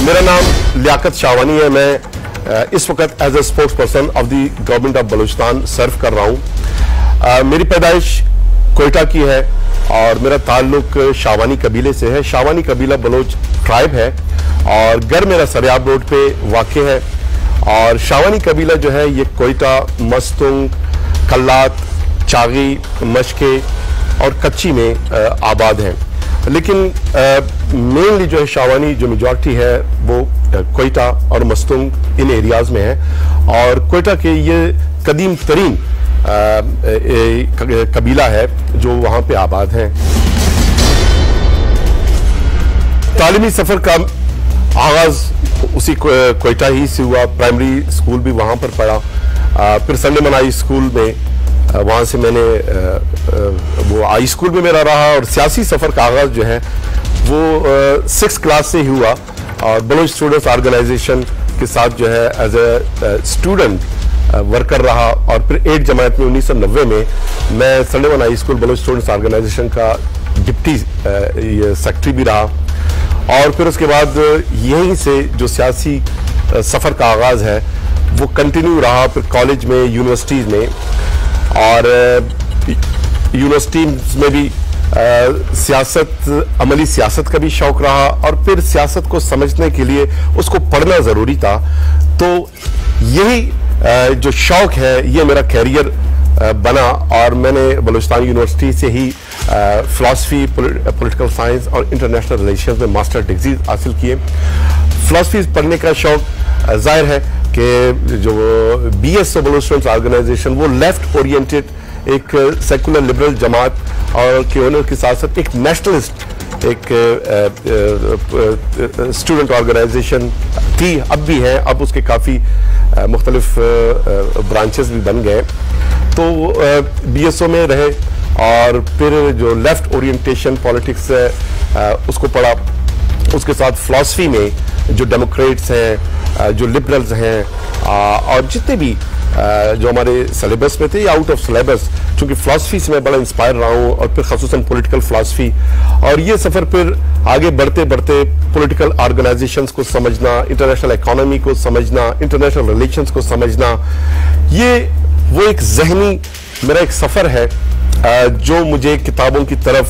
मेरा नाम लियाकत शाहवानी है। मैं इस वक्त as a sports person of the government of Balochistan serve कर रहा हूँ। मेरी पैदाइश कोयटा की है और मेरा ताल्लुक शाहवानी कबीले से है। शाहवानी कबीला बलोच ट्राइब है और घर मेरा सरियाब रोड पे वाक़ है। और शाहवानी कबीला जो है ये कोयटा, मस्तुंग, कल्लात, चागी, मशके और कच्ची में आबाद हैं। लेकिन मेनली जो है शाहवानी जो मेजॉरिटी है वो कोयटा और मस्तुंग इन एरियाज में है। और कोयटा के ये कदीम तरीन कबीला है जो वहाँ पे आबाद हैं। तालीमी सफ़र का आगाज़ उसी कोयटा ही से हुआ। प्राइमरी स्कूल भी वहाँ पर पढ़ा, फिर संडे मनाई स्कूल में, वहाँ से मैंने वो हाई स्कूल में मेरा रहा। और सियासी सफ़र का आगाज़ जो है वो 6th क्लास से ही हुआ और बलोच स्टूडेंट्स ऑर्गेनाइजेशन के साथ जो है एज ए स्टूडेंट वर्कर रहा। और फिर 8 जमात में 1990 में मैं Sandeman high school Baloch students organisation का डिप्टी सेक्रेटरी भी रहा। और फिर उसके बाद यहीं से जो सियासी सफ़र का आगाज़ है वो कंटिन्यू रहा। फिर कॉलेज में, यूनिवर्सिटीज़ में, और यूनिवर्सिटीज़ में भी अमली सियासत का भी शौक रहा। और फिर सियासत को समझने के लिए उसको पढ़ना ज़रूरी था। तो यही जो शौक है ये मेरा कैरियर बना। और मैंने बलूचिस्तान यूनिवर्सिटी से ही फ़िलासफ़ी, पॉलिटिकल साइंस और इंटरनेशनल रिलेशंस में मास्टर डिग्री हासिल किए। फ़िलासफ़ी पढ़ने का शौक जाहिर है कि जो BSO बलूचिस्तान ऑर्गेनाइजेशन वो लेफ्ट ओरिएंटेड एक सेकुलर लिबरल जमात और के ओनर के साथ साथ एक नेशनलिस्ट एक स्टूडेंट ऑर्गेनाइजेशन थी, अब भी है। अब उसके काफ़ी मुख्तलिफ ब्रांचेस भी बन गए। तो BSO में रहे और फिर जो लेफ्ट ओरिएंटेशन पॉलिटिक्स है उसको पढ़ा। उसके साथ फ़िलासफ़ी में जो डेमोक्रेट्स हैं, जो लिबरल्स हैं और जितने भी जो हमारे सिलेबस में थे या आउट ऑफ सिलेबस, चूँकि फ़िलासफ़ी से मैं बड़ा इंस्पायर रहा हूँ और फिर ख़ुसूसन पॉलिटिकल फ़िलासफ़ी। और ये सफ़र फिर आगे बढ़ते बढ़ते पॉलिटिकल ऑर्गेनाइजेशंस को समझना, इंटरनेशनल इकोनॉमी को समझना, इंटरनेशनल रिलेशंस को समझना, ये वो एक ज़हनी मेरा एक सफ़र है जो मुझे किताबों की तरफ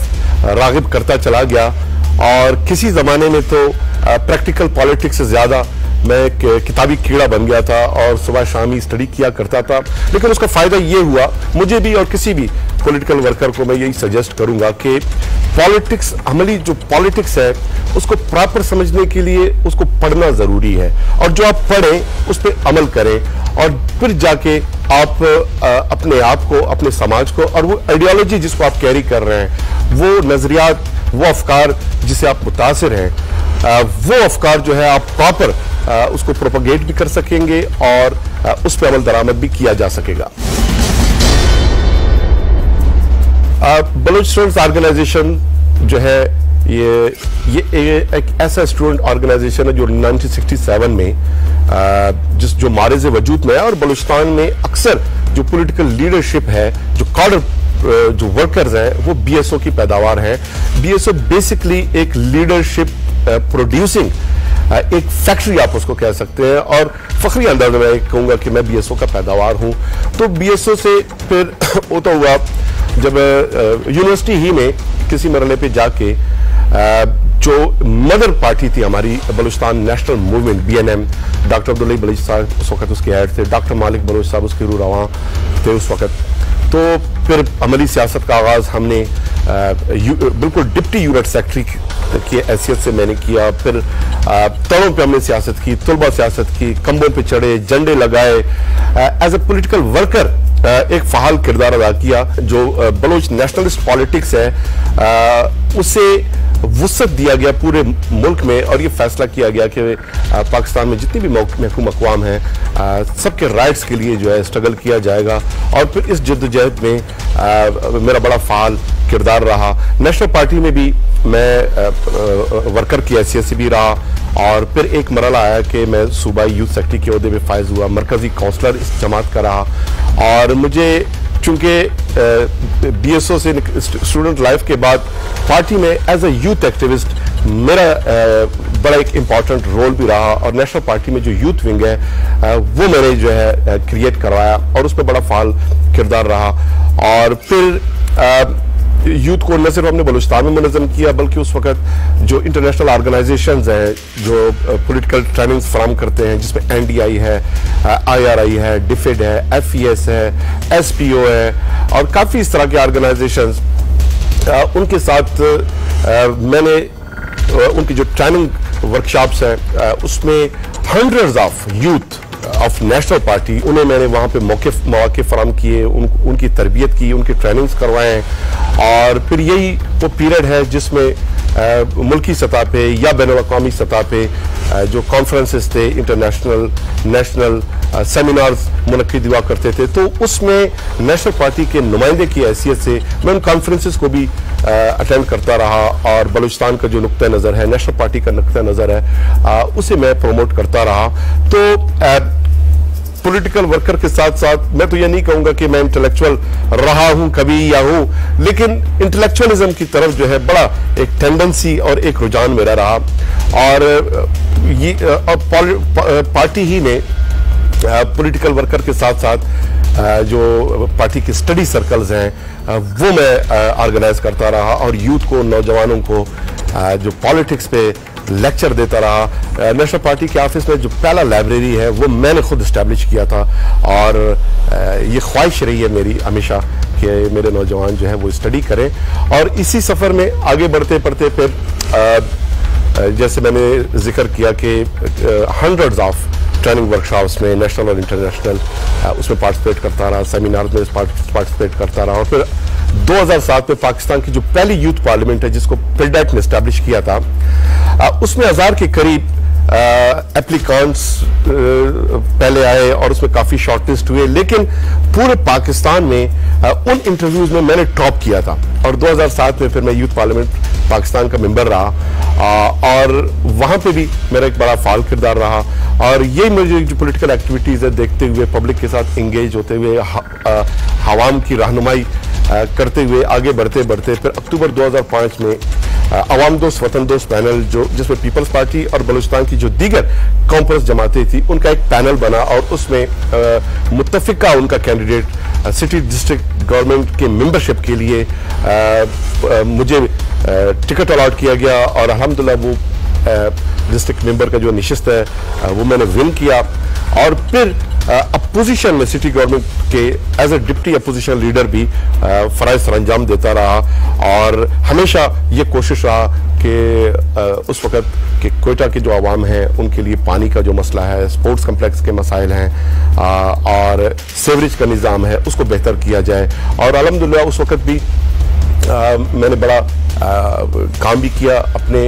राग़िब करता चला गया। और किसी ज़माने में तो प्रैक्टिकल पॉलिटिक्स से ज़्यादा मैं किताबी कीड़ा बन गया था और सुबह शाम ही स्टडी किया करता था। लेकिन उसका फ़ायदा ये हुआ मुझे भी और किसी भी पॉलिटिकल वर्कर को मैं यही सजेस्ट करूँगा कि पॉलिटिक्स, अमली जो पॉलिटिक्स है उसको प्रॉपर समझने के लिए उसको पढ़ना ज़रूरी है। और जो आप पढ़ें उस पर अमल करें और फिर जाके आप अपने आप को, अपने समाज को और वो आइडियोलॉजी जिसको आप कैरी कर रहे हैं, वो नज़रियात, वो अफकार जिसे आप मुतासिर हैं, वो अफकार जो है आप प्रॉपर उसको प्रोपोगेट भी कर सकेंगे और उस पर अमल दरामद भी किया जा सकेगा। बलोच स्टूडेंट्स ऑर्गेनाइजेशन जो है ये एक ऐसा स्टूडेंट ऑर्गेनाइजेशन है जो 1967 में जो मारिज़ वजूद में है। और बलूचिस्तान में अक्सर जो पॉलिटिकल लीडरशिप है, जो कॉडर जो वर्कर्स हैं, वो BSO की पैदावार हैं। BSO बेसिकली एक लीडरशिप प्रोड्यूसिंग एक फैक्ट्री आप उसको कह सकते हैं। और फखरी अंदाज में मैं कहूँगा कि मैं BSO का पैदावार हूँ। तो BSO से फिर होता हुआ जब यूनिवर्सिटी ही में किसी मरहले पे जाके जो मदर पार्टी थी हमारी Balochistan national movement BNM, doctor Abdullah Baloch साहब उस वक्त उसके हेड थे, डॉक्टर मालिक बलोच साहब उसके रूरवा थे उस वक्त। तो फिर अमली सियासत का आगाज़ हमने बिल्कुल डिप्टी यूनिट सेक्रेटरी की हैसियत से मैंने किया। फिर तड़ों पे हमने सियासत की, तलबा सियासत की, कंबों पे चढ़े, झंडे लगाए, एज ए पॉलिटिकल वर्कर एक फ़ाल किरदार अदा किया। जो बलोच नेशनलिस्ट पॉलिटिक्स है उसे वुसअत दिया गया पूरे मुल्क में। और ये फैसला किया गया कि पाकिस्तान में जितनी भी महकूम अक़वाम हैं सबके राइट्स के लिए जो है स्ट्रगल किया जाएगा। और फिर इस जद्दोजहद में मेरा बड़ा फ़ाल किरदार रहा। नेशनल पार्टी में भी मैं वर्कर की हैसियत से भी रहा। और फिर एक मरला आया कि मैं सूबाई यूथ सेक्रेटरी के ओहदे में फायज हुआ, मरकजी काउंसलर इस जमात का रहा। और मुझे चूंकि BSO से स्टूडेंट लाइफ के बाद पार्टी में एज ए यूथ एक्टिविस्ट मेरा बड़ा एक इम्पॉर्टेंट रोल भी रहा, और नेशनल पार्टी में जो यूथ विंग है वो मैंने जो है क्रिएट करवाया और उसमें बड़ा फाल किरदार रहा। और फिर यूथ को न सिर्फ हमने बलूचिस्तान में मुनज़्ज़म किया, बल्कि उस वक्त जो इंटरनेशनल ऑर्गेनाइजेशंस हैं जो पॉलिटिकल ट्रेनिंग्स फराहम करते हैं, जिसमें NDI है, IRI है, डिफिड है, FES है, SPO है और काफ़ी इस तरह के ऑर्गेनाइजेशंस, उनके साथ मैंने उनकी जो ट्रेनिंग वर्कशॉप्स हैं उसमें hundreds of youth of national party, उन्हें मैंने वहाँ पे मौके फराहम किए, उनकी तरबियत की, उनकी ट्रेनिंग्स करवाएं। और फिर यही वो पीरियड है जिसमें मुल्की सतह पे या बैनुल-अक़वामी सतह पे जो कॉन्फ्रेंसेस थे, इंटरनेशनल नेशनल सेमिनार्स मुनक्किद हुआ करते थे, तो उसमें नेशनल पार्टी के नुमाइंदे की हैसियत से मैं उन कॉन्फ्रेंसेस को भी अटेंड करता रहा और बलूचिस्तान का जो नुक्ता नज़र है, नेशनल पार्टी का नुक्ता नज़र है, उसे मैं प्रमोट करता रहा। तो पॉलिटिकल वर्कर के साथ साथ मैं तो ये नहीं कहूंगा कि मैं इंटेलेक्चुअल रहा हूं कभी या हूं, लेकिन इंटेलेक्चुअलिज्म की तरफ जो है बड़ा एक टेंडेंसी और एक रुझान मेरा रहा। और ये पार्टी ही ने पॉलिटिकल वर्कर के साथ साथ जो पार्टी के स्टडी सर्कल्स हैं वो मैं ऑर्गेनाइज करता रहा और यूथ को, नौजवानों को जो पॉलिटिक्स पे लेक्चर देता रहा। नेशनल पार्टी के ऑफिस में जो पहला लाइब्रेरी है वो मैंने खुद इस्टेब्लिश किया था, और ये ख्वाहिश रही है मेरी हमेशा कि मेरे नौजवान जो है वो स्टडी करें। और इसी सफ़र में आगे बढ़ते बढ़ते फिर जैसे मैंने जिक्र किया कि हंड्रेड्स ऑफ ट्रेनिंग वर्कशॉप्स में नेशनल और इंटरनेशनल उसमें पार्टिसिपेट करता रहा, सेमिनार्स में पार्टिसिपेट करता रहा। और फिर 2007 में पाकिस्तान की जो पहली यूथ पार्लियामेंट है जिसको पिलडेट ने एस्टैब्लिश किया था, उसमें 1000 के करीब एप्लीकांट्स पहले आए और उसमें काफ़ी शॉर्टलिस्ट हुए, लेकिन पूरे पाकिस्तान में उन इंटरव्यूज़ में मैंने टॉप किया था। और 2007 में फिर मैं यूथ पार्लियामेंट पाकिस्तान का मेंबर रहा और वहाँ पे भी मेरा एक बड़ा फाल किरदार रहा। और यही मुझे जो पॉलिटिकल एक्टिविटीज़ है देखते हुए, पब्लिक के साथ इंगेज होते हुए, हवाम की रहनुमाई करते हुए आगे बढ़ते बढ़ते फिर अक्टूबर 2005 में अवाम दोस्त वतन दोस्त पैनल, जो जिसमें पीपल्स पार्टी और बलूचिस्तान की जो दीगर कॉन्फ्रेंस जमातें थी उनका एक पैनल बना और उसमें मुत्तफिका उनका कैंडिडेट सिटी डिस्ट्रिक्ट गवर्नमेंट के मेंबरशिप के लिए मुझे टिकट अलॉट किया गया और अल्हम्दुलिल्लाह वो डिस्ट्रिक्ट मेंबर का जो निशिस्त है वो मैंने विन किया। और फिर अपोजिशन में सिटी गवर्नमेंट के as a deputy opposition leader भी फराइज सरंजाम देता रहा और हमेशा ये कोशिश रहा कि उस वक़्त कि कोयटा के जो आवाम हैं उनके लिए पानी का जो मसला है, स्पोर्ट्स कम्प्लेक्स के मसाइल हैं और सेवरेज का निज़ाम है उसको बेहतर किया जाए। और अल्हम्दुलिल्लाह उस वक़्त भी मैंने बड़ा काम भी किया अपने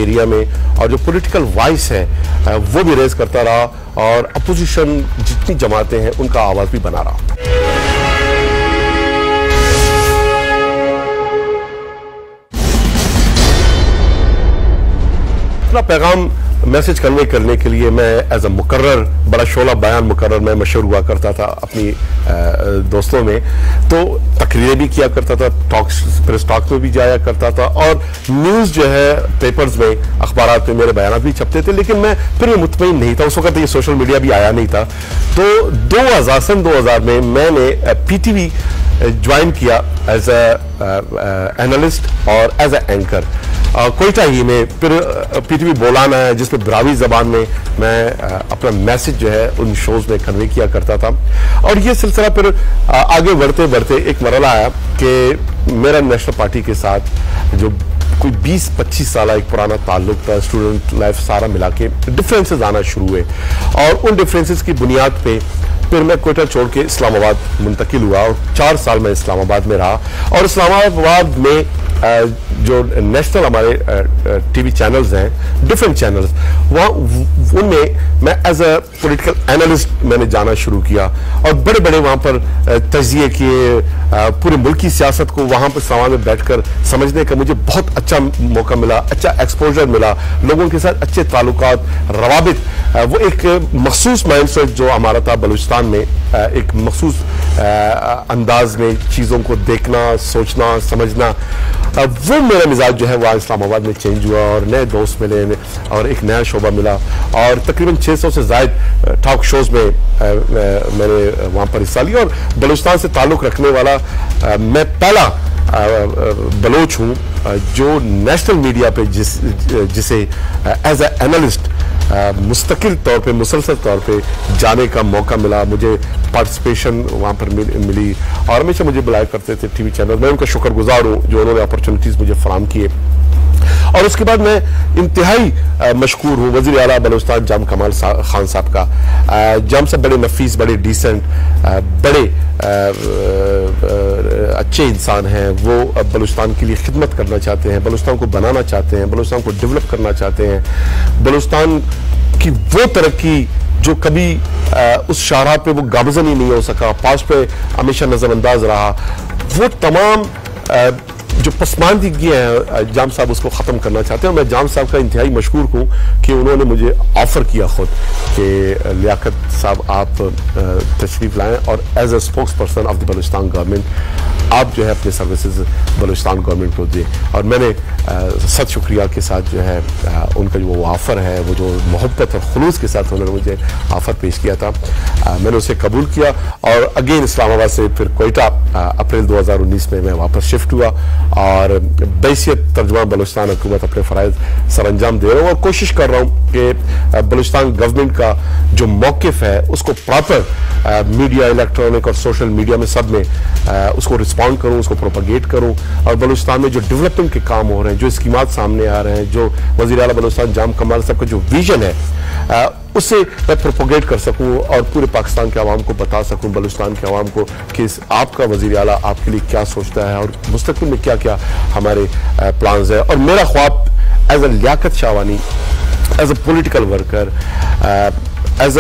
एरिया में और जो पॉलिटिकल वॉइस है वो भी रेज करता रहा और अपोजिशन जितनी जमातें हैं उनका आवाज़ भी बना रहा। अपना पैगाम मैसेज कन्वे करने के लिए मैं एज अ मुकर्रर बड़ा शोला बयान मुकर्रर में मशहूर हुआ करता था अपनी दोस्तों में, तो तकरीरें भी किया करता था, टॉक्स प्रेस टॉक में भी जाया करता था और न्यूज़ जो है पेपर्स में अखबारात में मेरे बयान भी छपते थे। लेकिन मैं फिर भी मुतमईन नहीं था, उस वक्त ये सोशल मीडिया भी आया नहीं था। तो 2000 में मैंने PTV ज्वाइन किया एज एनालिस्ट और एज ए एंकर कोयटा ही में। फिर PTV बोलाना है जिसमें ब्रावी जबान में मैं अपना मैसेज जो है उन शोज में कन्वे किया करता था। और ये सिलसिला फिर आगे बढ़ते बढ़ते एक मरला आया कि मेरा नेशनल पार्टी के साथ जो कोई 20-25 साल एक पुराना ताल्लुक था, स्टूडेंट लाइफ सारा मिला के डिफरेंसेस आना शुरू हुए और उन डिफरेंसेस की बुनियाद पे फिर मैं कोयटा छोड़ के इस्लामाबाद मुंतकिल हुआ और 4 साल मैं इस्लामाबाद में रहा। और इस्लामाबाद में जो नेशनल हमारे TV चैनल्स हैं, डिफरेंट चैनल्स, वहाँ उनमें मैं एज अ पॉलिटिकल एनालिस्ट मैंने जाना शुरू किया और बड़े बड़े वहाँ पर तजिए किए, पूरे मुल्क की सियासत को वहाँ पर समाज में बैठकर समझने का मुझे बहुत अच्छा मौका मिला, अच्छा एक्सपोजर मिला, लोगों के साथ अच्छे ताल्लुकात रवाबित वो एक मखसूस माइंडसेट जो हमारा था बलूचिस्तान में, एक मखसूस अंदाज में चीज़ों को देखना, सोचना, समझना, वो मेरा मिजाज जो है वहाँ इस्लामाबाद में चेंज हुआ और नए दोस्त मिले और एक नया शोबा मिला और तकरीबन 600 से ज़ायद टॉक शोज़ में मैंने वहाँ पर हिस्सा लिया और बलूचिस्तान से ताल्लुक़ रखने वाला मैं पहला बलोच हूँ जो नेशनल मीडिया पे जिसे एज ए एनालिस्ट मुस्तकिल तौर पे, मुसलसल तौर पे जाने का मौका मिला। मुझे पार्टिसिपेशन वहाँ पर मिली और हमेशा मुझे बुलाया करते थे टीवी चैनल। मैं उनका शुक्रगुजार हूँ जो उन्होंने अपॉर्चुनिटीज़ मुझे फराहम किए। और उसके बाद मैं इंतहाई मशकूर हूँ वज़ीर आला बलूचिस्तान जाम कमाल खान साहब का। जाम साहब बड़े नफीस, बड़े डिसेंट, बड़े अच्छे इंसान हैं। वो बलूचिस्तान के लिए खिदमत करना चाहते हैं, बलूचिस्तान को बनाना चाहते हैं, बलूचिस्तान को डेवलप करना चाहते हैं, बलूचिस्तान की वो तरक्की जो कभी उस शाहराह पे वो गामजन ही नहीं हो सका, पास पे हमेशा नज़रअंदाज रहा, वो तमाम जो पसमानदगी है जाम साहब उसको ख़त्म करना चाहते हैं। मैं जाम साहब का इंतहाई मशकूर हूँ कि उन्होंने मुझे ऑफ़र किया खुद कि लियाकत साहब आप तशरीफ़ लाएं और as a spokesperson of the Balochistan government आप जो है अपने सर्विसेज बलूचिस्तान गवर्नमेंट को दें। और मैंने सत शुक्रिया के साथ जो है उनका जो वो ऑफ़र है, वो जो मोहब्बत और खुलूस के साथ उन्होंने मुझे ऑफ़र पेश किया था, मैंने उसे कबूल किया और अगेन इस्लामाबाद से फिर कोयटा अप्रैल 2019 में मैं वापस शिफ्ट हुआ और बैसियत तर्जुमा बलूचिस्तान हुकूमत अपने फ़राइज़ सरअंजाम दे रहा हूँ और कोशिश कर रहा हूँ कि बलूचिस्तान गवर्नमेंट का जो मौक़िफ़ है उसको प्रॉपर मीडिया, इलेक्ट्रॉनिक और सोशल मीडिया में सब में उसको रिस्पॉन्ड करूँ, उसको प्रोपगेट करूँ और बलूचिस्तान में जो डेवलपमेंट के काम हो रहे हैं, जो स्कीमात सामने आ रहे हैं, जो वज़ीर आला बलूचिस्तान जाम कमाल साहब का जो विजन है उससे मैं प्रोपोगेट कर सकूं और पूरे पाकिस्तान के आवाम को बता सकूं, बलूचिस्तान के आवाम को कि आपका वज़ीर आला आपके लिए क्या सोचता है और मुस्तक़बिल में क्या क्या हमारे प्लान्स है। और मेरा ख्वाब as a Liaquat Shahwani, as a political worker, as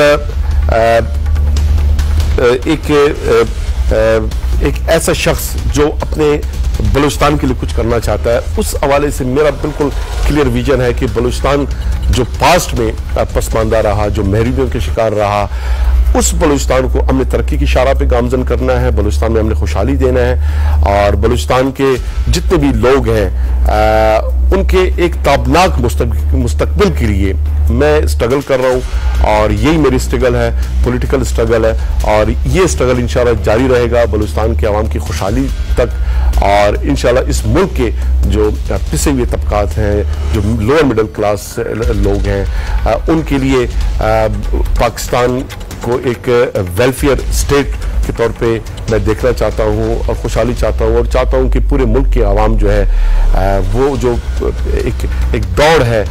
एक ऐसा शख्स जो अपने बलूचिस्तान के लिए कुछ करना चाहता है, उस हवाले से मेरा बिल्कुल क्लियर विजन है कि बलूचिस्तान जो पास्ट में पसमानदा रहा, जो महरूमियों के शिकार रहा, उस बलूचिस्तान को हमने तरक्की की शारा पे गामजन करना है, बलूचिस्तान में हमने खुशहाली देना है और बलूचिस्तान के जितने भी लोग हैं उनके एक ताबनाक मुस्तकबिल के लिए मैं स्ट्रगल कर रहा हूँ और यही मेरी स्ट्रगल है, पॉलिटिकल स्ट्रगल है और ये स्ट्रगल इंशाल्लाह जारी रहेगा बलूचिस्तान के आवाम की खुशहाली तक और इंशाल्लाह इस मुल्क के जो पिसे हुए तबकात हैं, जो लोअर मिडिल क्लास लोग हैं, उनके लिए पाकिस्तान को एक वेलफेयर स्टेट के तौर पे मैं देखना चाहता हूँ और खुशहाली चाहता हूँ और चाहता हूँ कि पूरे मुल्क के आवाम जो है वो जो एक दौड़ है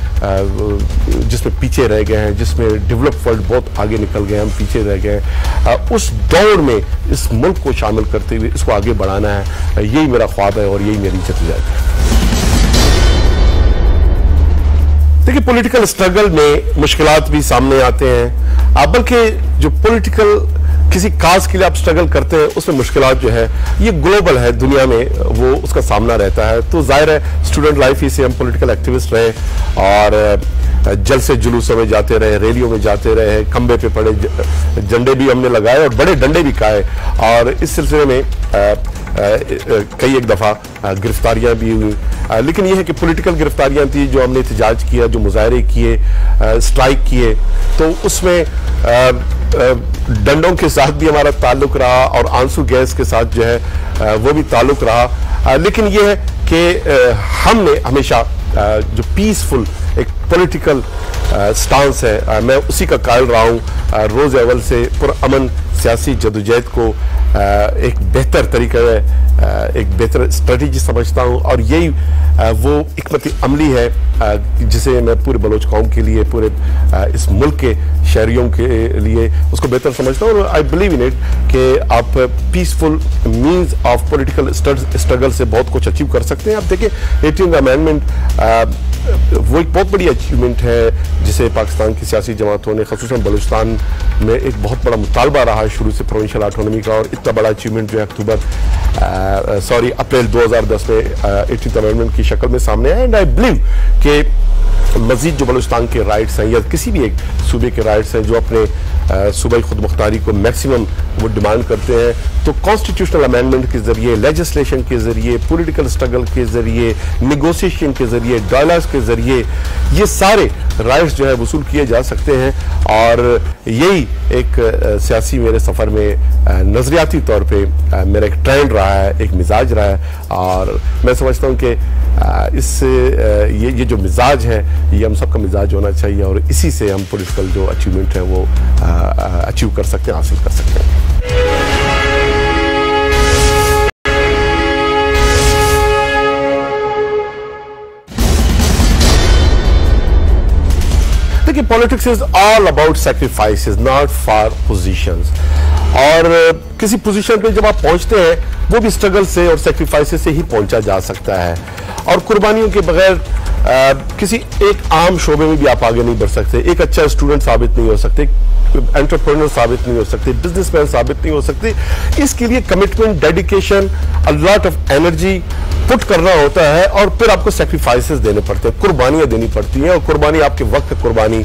जिसमें पीछे रह गए हैं, जिसमें डेवलप वर्ल्ड बहुत आगे निकल गए, हम पीछे रह गए हैं, उस दौड़ में इस मुल्क को शामिल करते हुए इसको आगे बढ़ाना है। यही मेरा ख्वाब है और यही मेरी जद्दोजहद है। देखिए, पॉलिटिकल स्ट्रगल में मुश्किलात भी सामने आते हैं, बल्कि जो पॉलिटिकल किसी काज के लिए आप स्ट्रगल करते हैं उसमें मुश्किलात जो है ये ग्लोबल है, दुनिया में वो उसका सामना रहता है। तो जाहिर है स्टूडेंट लाइफ ही से हम पॉलिटिकल एक्टिविस्ट रहे और जलसे जुलूसों में जाते रहे, रैलियों में जाते रहे, खंबे पे पड़े झंडे भी हमने लगाए और बड़े डंडे भी खाए और इस सिलसिले में कई एक दफ़ा गिरफ्तारियां भी हुई। लेकिन यह है कि पॉलिटिकल गिरफ्तारियां थी जो हमने एहतजाज किया, जो मुजाहरे किए, स्ट्राइक किए, तो उसमें डंडों के साथ भी हमारा ताल्लुक रहा और आंसू गैस के साथ जो है वो भी ताल्लुक रहा। लेकिन यह है कि हमने हमेशा जो पीसफुल एक पॉलिटिकल स्टांस है मैं उसी का कायल रहा हूँ। रोज़ अव्वल से पुरअमन सियासी जदोजहद को एक बेहतर तरीके एक बेहतर स्ट्रेटजी समझता हूँ और यही वो हिकमत अमली है जिसे मैं पूरे बलोच कौम के लिए, पूरे इस मुल्क के शहरियों के लिए उसको बेहतर समझता हूँ। और आई बिलीव इन इट कि आप peaceful means of political struggle से बहुत कुछ अचीव कर सकते हैं। आप देखिए 18th अमेंडमेंट वो एक बहुत बड़ी अचीवमेंट है जिसे पाकिस्तान की सियासी जमातों ने ख़ुसूसन बलूचिस्तान में एक बहुत बड़ा मुतालबा रहा है शुरू से प्रोविंशियल ऑटोनॉमी का, और इतना बड़ा अचीवमेंट जो है अप्रैल 2010 में 18th अमेंडमेंट की शक्ल में सामने आया। एंड आई बिलीव कि मजीद जो बलूचिस्तान के राइट्स हैं या किसी भी एक सूबे के राइट्स हैं जो अपने सूबाई खुद मुख्तारी को मैक्सिमम वो डिमांड करते हैं, तो कॉन्स्टिट्यूशनल अमेंडमेंट के जरिए, लेजिस्लेशन के जरिए, पॉलिटिकल स्ट्रगल के जरिए, नेगोशिएशन के जरिए, डायलॉग्स के जरिए ये सारे राइट्स जो है वसूल किए जा सकते हैं। और यही एक सियासी मेरे सफ़र में नज़रियाती तौर पे मेरा एक ट्रेंड रहा है, एक मिजाज रहा है। और मैं समझता हूँ कि ये जो मिजाज है ये हम सबका मिजाज होना चाहिए, और इसी से हम पॉलिटिकल जो अचीवमेंट है वो अचीव कर सकते हैं, हासिल कर सकते हैं। देखिए, politics is all about sacrifices, not for positions. और किसी पोजीशन पे जब आप पहुंचते हैं वो भी स्ट्रगल से और सैक्रिफाइसेस से ही पहुंचा जा सकता है, और कुर्बानियों के बगैर किसी एक आम शोबे में भी आप आगे नहीं बढ़ सकते। एक अच्छा स्टूडेंट साबित नहीं हो सकते, एंटरप्रेन्योर साबित नहीं हो सकते, बिजनेसमैन साबित नहीं हो सकते। इसके लिए commitment, dedication, a lot of energy put करना होता है, और फिर आपको सैक्रिफाइसेस देने पड़ते हैं, कुर्बानियां देनी पड़ती हैं। और कुर्बानी आपके वक्त की कुर्बानी,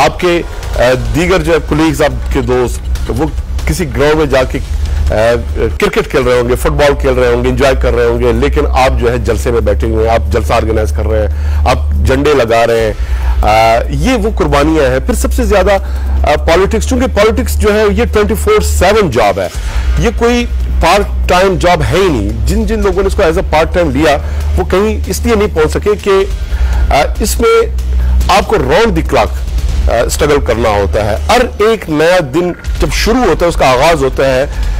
आपके दीगर जो है कुलीग्स, आपके दोस्त, वो किसी ग्राउंड में जाके क्रिकेट खेल रहे होंगे, फुटबॉल खेल रहे होंगे, एंजॉय कर रहे होंगे, लेकिन आप जो है जलसे में बैठे हुए हैं, आप जलसा ऑर्गेनाइज कर रहे हैं, आप झंडे लगा रहे हैं। ये वो कुर्बानियां हैं। फिर सबसे ज्यादा पॉलिटिक्स, चूंकि पॉलिटिक्स जो है ये 24/7 जॉब है, ये कोई पार्ट टाइम जॉब है ही नहीं। जिन जिन लोगों ने इसको एज अ पार्ट टाइम लिया वो कहीं इसलिए नहीं पहुंच सके कि इसमें आपको राउंड द क्लॉक स्ट्रगल करना होता है। हर एक नया दिन जब शुरू होता है, उसका आगाज होता है,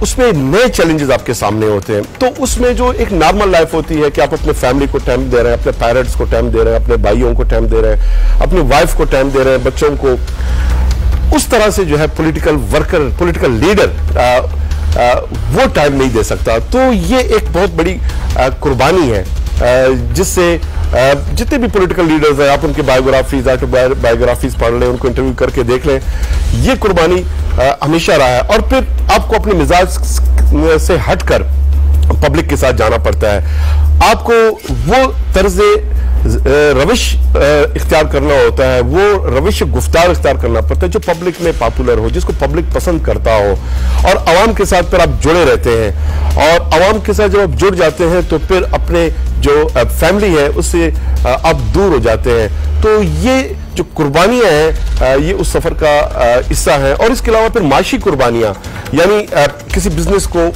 उसमें नए चैलेंजेस आपके सामने होते हैं। तो उसमें जो एक नॉर्मल लाइफ होती है कि आप अपने फैमिली को टाइम दे रहे हैं, अपने पेरेंट्स को टाइम दे रहे हैं, अपने भाइयों को टाइम दे रहे हैं, अपनी वाइफ को टाइम दे रहे हैं, बच्चों को, उस तरह से जो है पॉलिटिकल वर्कर, पॉलिटिकल लीडर वो टाइम नहीं दे सकता। तो ये एक बहुत बड़ी कुर्बानी है जिससे जितने भी पॉलिटिकल लीडर्स हैं, आप उनके बायोग्राफीज, ऑटोबायोग्राफीज पढ़ लें, उनको इंटरव्यू करके देख लें, ये कुर्बानी हमेशा रहा है। और फिर आपको अपने मिजाज से हटकर पब्लिक के साथ जाना पड़ता है, आपको वो तर्ज रविश इख्तियार करना होता है, वो रविश गुफ्तार इख्तियार करना पड़ता है जो पब्लिक में पॉपुलर हो, जिसको पब्लिक पसंद करता हो, और आवाम के साथ फिर आप जुड़े रहते हैं। और आवाम के साथ जब आप जुड़ जाते हैं तो फिर अपने जो फैमिली है उससे आप दूर हो जाते हैं। तो ये जो कुर्बानियां हैं ये उस सफर का हिस्सा है। और इसके अलावा फिर माशी कुर्बानियां, यानी किसी बिजनेस को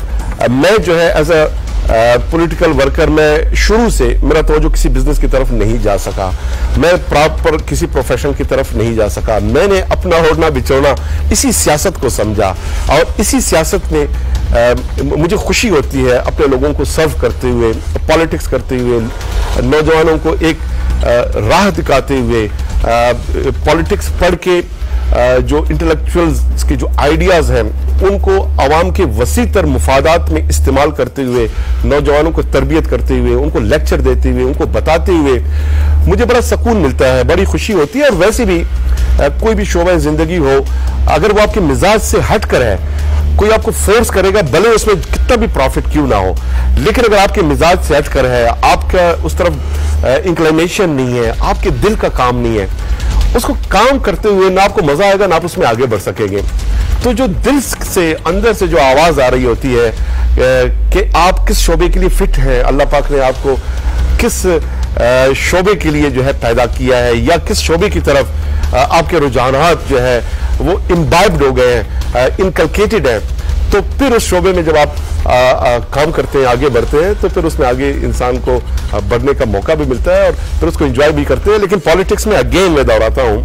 मैं जो है एज अ पॉलिटिकल वर्कर, मैं शुरू से मेरा तवज्जो किसी बिजनेस की तरफ नहीं जा सका, मैं प्रॉपर किसी प्रोफेशन की तरफ नहीं जा सका। मैंने अपना ओढ़ना बिछोना इसी सियासत को समझा, और इसी सियासत में मुझे खुशी होती है अपने लोगों को सर्व करते हुए, पॉलिटिक्स करते हुए, नौजवानों को एक राह दिखाते हुए, पॉलिटिक्स पढ़ के जो इंटेलेक्चुअल्स के जो आइडियाज हैं उनको आवाम के वसी तर मुफादात में इस्तेमाल करते हुए, नौजवानों को तरबियत करते हुए, उनको लेक्चर देते हुए, उनको बताते हुए मुझे बड़ा सुकून मिलता है, बड़ी खुशी होती है। और वैसे भी कोई भी शोबा जिंदगी हो, अगर वो आपके मिजाज से हट कर है, कोई आपको फोर्स करेगा, भले उसमें कितना भी प्रॉफिट क्यों ना हो, लेकिन अगर आपके मिजाज से हट कर है, आपका उस तरफ इंक्लिनेशन नहीं है, आपके दिल का काम नहीं है, उसको काम करते हुए ना आपको मजा आएगा, ना आप उसमें आगे बढ़ सकेंगे। तो जो दिल से, अंदर से जो आवाज आ रही होती है कि आप किस शोबे के लिए फिट हैं, अल्लाह पाक ने आपको किस शोबे के लिए जो है पैदा किया है, या किस शोबे की तरफ आपके रुझानात जो है वो इम्बाइब्ड हो गए हैं, इनकलकेटेड है, तो फिर उस शोबे में जब आप काम करते हैं, आगे बढ़ते हैं, तो फिर उसमें आगे इंसान को बढ़ने का मौका भी मिलता है और फिर उसको एंजॉय भी करते हैं। लेकिन पॉलिटिक्स में अगेन मैं दोहराता हूं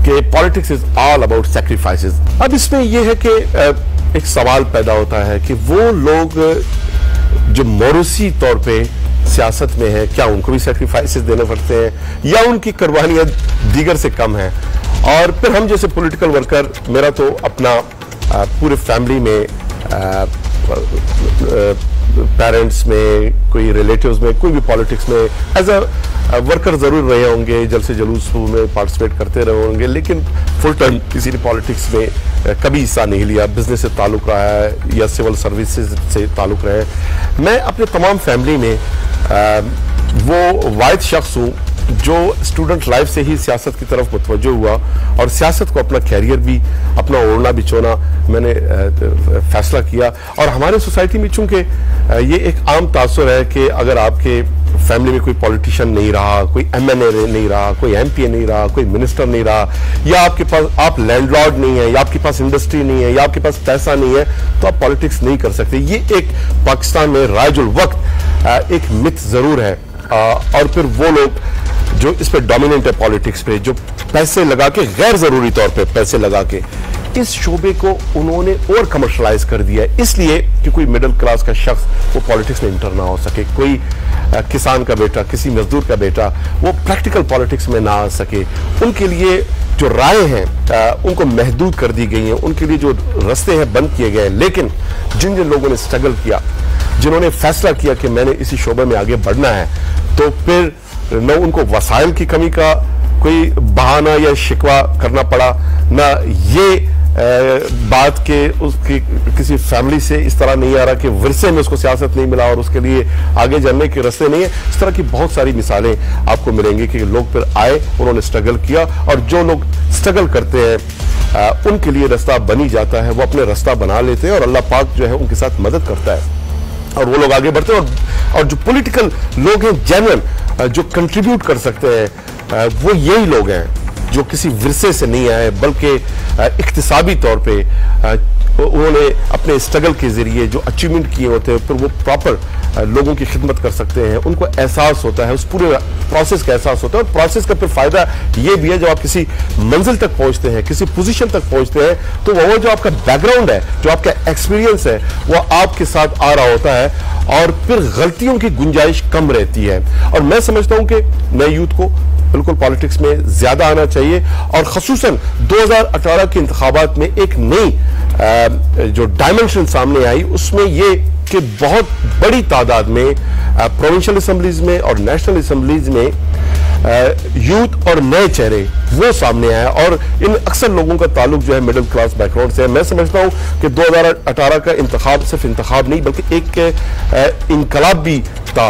कि politics is all about sacrifices. अब इसमें यह है कि एक सवाल पैदा होता है कि वो लोग जो मौरूसी तौर पे सियासत में है, क्या उनको भी सैक्रिफाइसेस देने पड़ते हैं, या उनकी कुर्बानियां दीगर से कम है। और फिर हम जैसे पॉलिटिकल वर्कर, मेरा तो अपना पूरे फैमिली में पेरेंट्स में, कोई रिलेटिव्स में, कोई भी पॉलिटिक्स में एज अ वर्कर जरूर रहे होंगे, जलसे जुलूस में पार्टिसिपेट करते रहे होंगे, लेकिन फुल टाइम किसी ने पॉलिटिक्स में कभी हिस्सा नहीं लिया। बिजनेस से ताल्लुक रहा है या सिविल सर्विसेज से ताल्लुक रहा है। मैं अपने तमाम फैमिली में वो वाहिद शख्स हूँ जो स्टूडेंट लाइफ से ही सियासत की तरफ मुतवज्जो हुआ और सियासत को अपना कैरियर भी, अपना ओढ़ना बिछोना मैंने फैसला किया। और हमारे सोसाइटी में चूंकि ये एक आम तासुर है कि अगर आपके फैमिली में कोई पॉलिटिशियन नहीं रहा, कोई एमएनए नहीं रहा, कोई एमपी नहीं रहा, कोई मिनिस्टर नहीं रहा, या आपके पास आप लैंडलॉर्ड नहीं है, या आपके पास इंडस्ट्री नहीं है, या आपके पास पैसा नहीं है, तो आप पॉलिटिक्स नहीं कर सकते। ये एक पाकिस्तान में राजुल वक्त एक मिथ जरूर है। और फिर वो लोग जो इस पे डोमिनेंट है पॉलिटिक्स पे, जो पैसे लगा के, गैर जरूरी तौर पे पैसे लगा के इस शोबे को उन्होंने और कमर्शलाइज कर दिया है, इसलिए कि कोई मिडिल क्लास का शख्स वो पॉलिटिक्स में इंटर ना हो सके, कोई किसान का बेटा, किसी मजदूर का बेटा वो प्रैक्टिकल पॉलिटिक्स में ना आ सके। उनके लिए जो राय हैं उनको महदूद कर दी गई हैं, उनके लिए जो रास्ते हैं बंद किए गए। लेकिन जिन जिन लोगों ने स्ट्रगल किया, जिन्होंने फैसला किया कि मैंने इसी शोबे में आगे बढ़ना है, तो फिर न उनको वसाइल की कमी का कोई बहाना या शिकवा करना पड़ा, ना ये बात के उसकी किसी फैमिली से इस तरह नहीं आ रहा कि विरसे में उसको सियासत नहीं मिला और उसके लिए आगे जाने के रास्ते नहीं है। इस तरह की बहुत सारी मिसालें आपको मिलेंगी कि लोग फिर आए, उन्होंने स्ट्रगल किया, और जो लोग स्ट्रगल करते हैं उनके लिए रास्ता बनी जाता है, वो अपने रास्ता बना लेते हैं और अल्लाह पाक जो है उनके साथ मदद करता है और वो लोग आगे बढ़ते हैं। और जो पॉलिटिकल लोग हैं जेन्युइन, जो कंट्रीब्यूट कर सकते हैं, वो यही लोग हैं जो किसी विरसे से नहीं आए, बल्कि इख्तिसाबी तौर पे उन्होंने अपने स्ट्रगल के जरिए जो अचीवमेंट किए होते हैं, फिर वो प्रॉपर लोगों की खिदमत कर सकते हैं। उनको एहसास होता है, उस पूरे प्रोसेस का एहसास होता है। और प्रोसेस का फिर फायदा ये भी है, जब आप किसी मंजिल तक पहुंचते हैं, किसी पोजीशन तक पहुंचते हैं, तो वो जो आपका बैकग्राउंड है, जो आपका एक्सपीरियंस है, वो आपके साथ आ रहा होता है और फिर गलतियों की गुंजाइश कम रहती है। और मैं समझता हूं कि नए यूथ को बिल्कुल पॉलिटिक्स में ज्यादा आना चाहिए, और खसूसन 2018 के इंतखाबात में एक नई जो डायमेंशन सामने आई, उसमें ये कि बहुत बड़ी तादाद में प्रोविंशियल असेंबलीज में और नेशनल असेंबलीज में यूथ और नए चेहरे वो सामने आए, और इन अक्सर लोगों का ताल्लुक जो है मिडिल क्लास बैकग्राउंड से है। मैं समझता हूं कि 2018 का इंतखाब सिर्फ इंतखाब नहीं बल्कि एक इनकलाब भी था,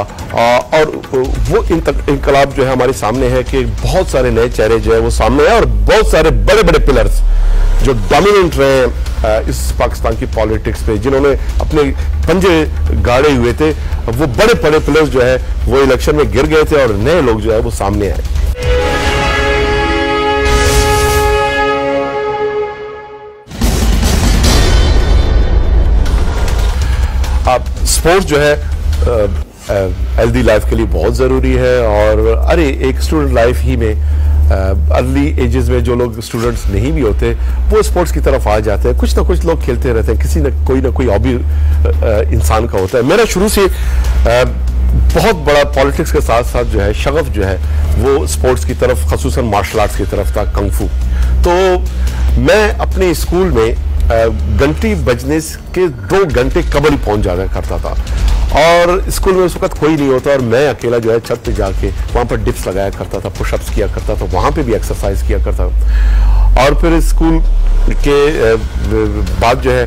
और वो इनकलाब जो है हमारे सामने है कि बहुत सारे नए चेहरे जो है वो सामने हैं, और बहुत सारे बड़े बड़े पिलर्स जो डोमिनेंट रहे हैं इस पाकिस्तान की पॉलिटिक्स पे, जिन्होंने अपने पंजे गाड़े हुए थे, वो बड़े बड़े पिलर्स जो है वो इलेक्शन में गिर गए थे और नए लोग जो है वो सामने आए। अब स्पोर्ट्स जो है हेल्दी लाइफ के लिए बहुत ज़रूरी है, और अरे एक स्टूडेंट लाइफ ही में अर्ली एजेस में जो लोग स्टूडेंट्स नहीं भी होते वो स्पोर्ट्स की तरफ आ जाते हैं। कुछ ना कुछ लोग खेलते रहते हैं, किसी ना कोई हॉबी इंसान का होता है। मेरा शुरू से बहुत बड़ा पॉलिटिक्स के साथ साथ जो है शगफ जो है वो स्पोर्ट्स की तरफ, खसूसन मार्शल आर्ट्स की तरफ था, कंगफू। तो मैं अपने स्कूल में घंटी बजने के 2 घंटे कबल पहुंच जाया करता था, और स्कूल में उस वक्त कोई नहीं होता और मैं अकेला जो है छत पे जाके वहाँ पर डिप्स लगाया करता था, पुशअप्स किया करता था, वहाँ पे भी एक्सरसाइज किया करता था। और फिर स्कूल के बाद जो है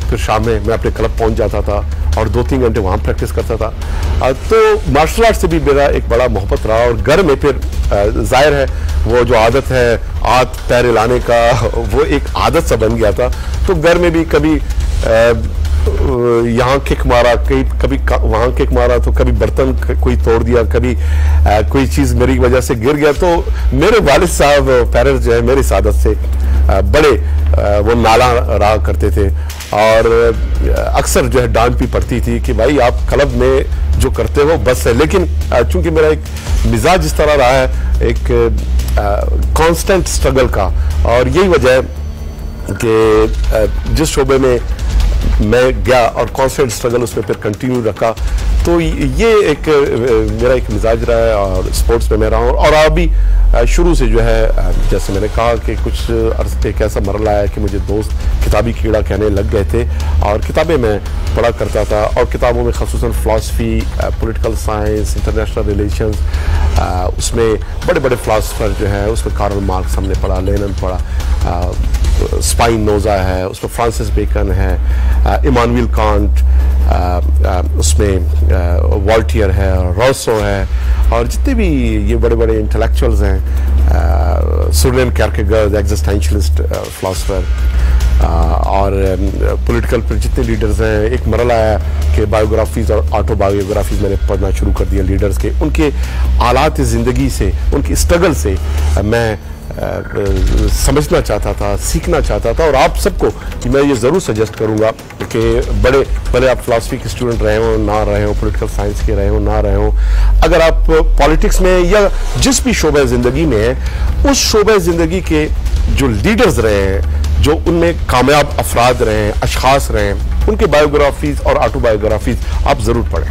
फिर शाम में मैं अपने क्लब पहुँच जाता था और 2-3 घंटे वहाँ प्रैक्टिस करता था। तो मार्शल आर्ट से भी मेरा एक बड़ा मोहब्बत रहा, और घर में फिर जाहिर है वो जो आदत है हाथ पैर हिलाने का, वो एक आदत सा बन गया था। तो घर में भी कभी यहाँ किक मारा, कभी वहाँ किक मारा, तो कभी बर्तन कोई तोड़ दिया, कभी कोई चीज़ मेरी वजह से गिर गया। तो मेरे वालिद साहब पेरेंट्स जो है मेरी सादत से बड़े वो नाला रहा करते थे, और अक्सर जो है डांट भी पड़ती थी कि भाई आप क्लब में जो करते हो बस है। लेकिन चूंकि मेरा एक मिजाज इस तरह रहा है, एक कांस्टेंट स्ट्रगल का, और यही वजह है कि जिस शोबे में मैं गया और कॉन्स्टेंट स्ट्रगल उसमें फिर कंटिन्यू रखा। तो ये एक मेरा एक मिजाज रहा है और स्पोर्ट्स में मैं रहा हूँ। और अभी शुरू से जो है, जैसे मैंने कहा कि कुछ अर्थ एक ऐसा मरला है कि मुझे दोस्त किताबी कीड़ा कहने लग गए थे और किताबें मैं पढ़ा करता था। और किताबों में ख़ुसूसन philosophy, political science, international relations, उसमें बड़े बड़े फ़िलासफ़र जो हैं, उसमें कार्ल मार्क्स हमने पढ़ा, लेनिन पढ़ा, स्पाइनोज़ा है, उसमें फ्रांसिस बेकन है, इमानुएल कांट, उसमें वॉल्टियर है, रॉसो है, और जितने भी ये बड़े बड़े इंटेलेक्चुअल्स हैं, सोरेन कियरकेगार्ड एग्जिस्टेंशलिस्ट फ़िलासफ़र, और पॉलिटिकल पर जितने लीडर्स हैं। एक मरला है कि बायोग्राफीज़ और ऑटोबायोग्राफीज़ मैंने पढ़ना शुरू कर दिया लीडर्स के, उनके हालात ज़िंदगी से, उनकी स्ट्रगल से मैं समझना चाहता था, सीखना चाहता था। और आप सबको मैं ये ज़रूर सजेस्ट करूँगा कि भले आप फ़िलासफ़ी के स्टूडेंट रहे हो ना रहे हो, पॉलिटिकल साइंस के रहे हो ना रहे हो, अगर आप पॉलिटिक्स में या जिस भी शोबे ज़िंदगी में है, उस शोबे ज़िंदगी के जो लीडर्स रहे हैं, जो उनमें कामयाब अफराद रहे हैं, अशख़ास रहे हैं, उनके बायोग्राफीज़ और ऑटोबायोग्राफीज़ आप ज़रूर पढ़ें।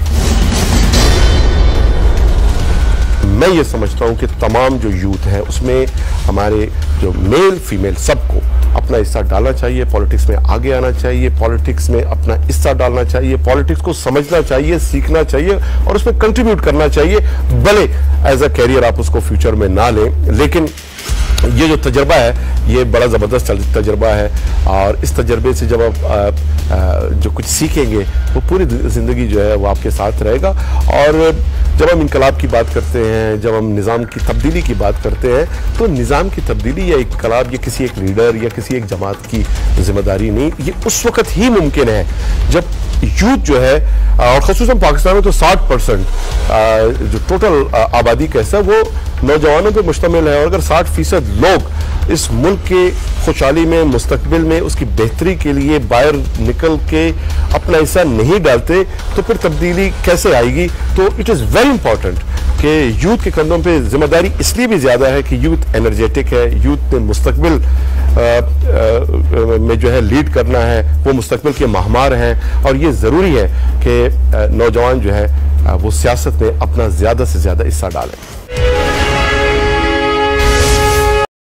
मैं ये समझता हूँ कि तमाम जो यूथ है उसमें हमारे जो मेल फीमेल सबको अपना हिस्सा डालना चाहिए, पॉलिटिक्स में आगे आना चाहिए, पॉलिटिक्स में अपना हिस्सा डालना चाहिए, पॉलिटिक्स को समझना चाहिए, सीखना चाहिए और उसमें कंट्रीब्यूट करना चाहिए। भले एज अ कैरियर आप उसको फ्यूचर में ना लें, लेकिन ये जो तजर्बा है ये बड़ा ज़बरदस्त तजर्बा है। और इस तजर्बे से जब आप जो कुछ सीखेंगे वो पूरी ज़िंदगी जो है वो आपके साथ रहेगा। और जब हम इनकलाब की बात करते हैं, जब हम निज़ाम की तब्दीली की बात करते हैं, तो निज़ाम की तब्दीली या इनकलाब ये किसी एक लीडर या किसी एक जमात की जिम्मेदारी नहीं, ये उस वक़्त ही मुमकिन है जब यूथ जो है, और ख़ुसूसन पाकिस्तान में तो 60% जो टोटल आबादी का हिस्सा वो नौजवानों पर मुश्तमिल है। और अगर 60% लोग इस मुल्क के खुशहाली में, मुस्तकबिल में, उसकी बेहतरी के लिए बाहर निकल के अपना हिस्सा नहीं डालते तो फिर तब्दीली कैसे आएगी। तो इट इज़ वेरी इंपॉर्टेंट कि यूथ के कंधों पे जिम्मेदारी इसलिए भी ज़्यादा है कि यूथ एनर्जेटिक है, यूथ ने मुस्तकबिल में जो है लीड करना है, वो मुस्तकबिल के महमार हैं। और ये ज़रूरी है कि नौजवान जो है वो सियासत में अपना ज़्यादा से ज़्यादा हिस्सा डालें।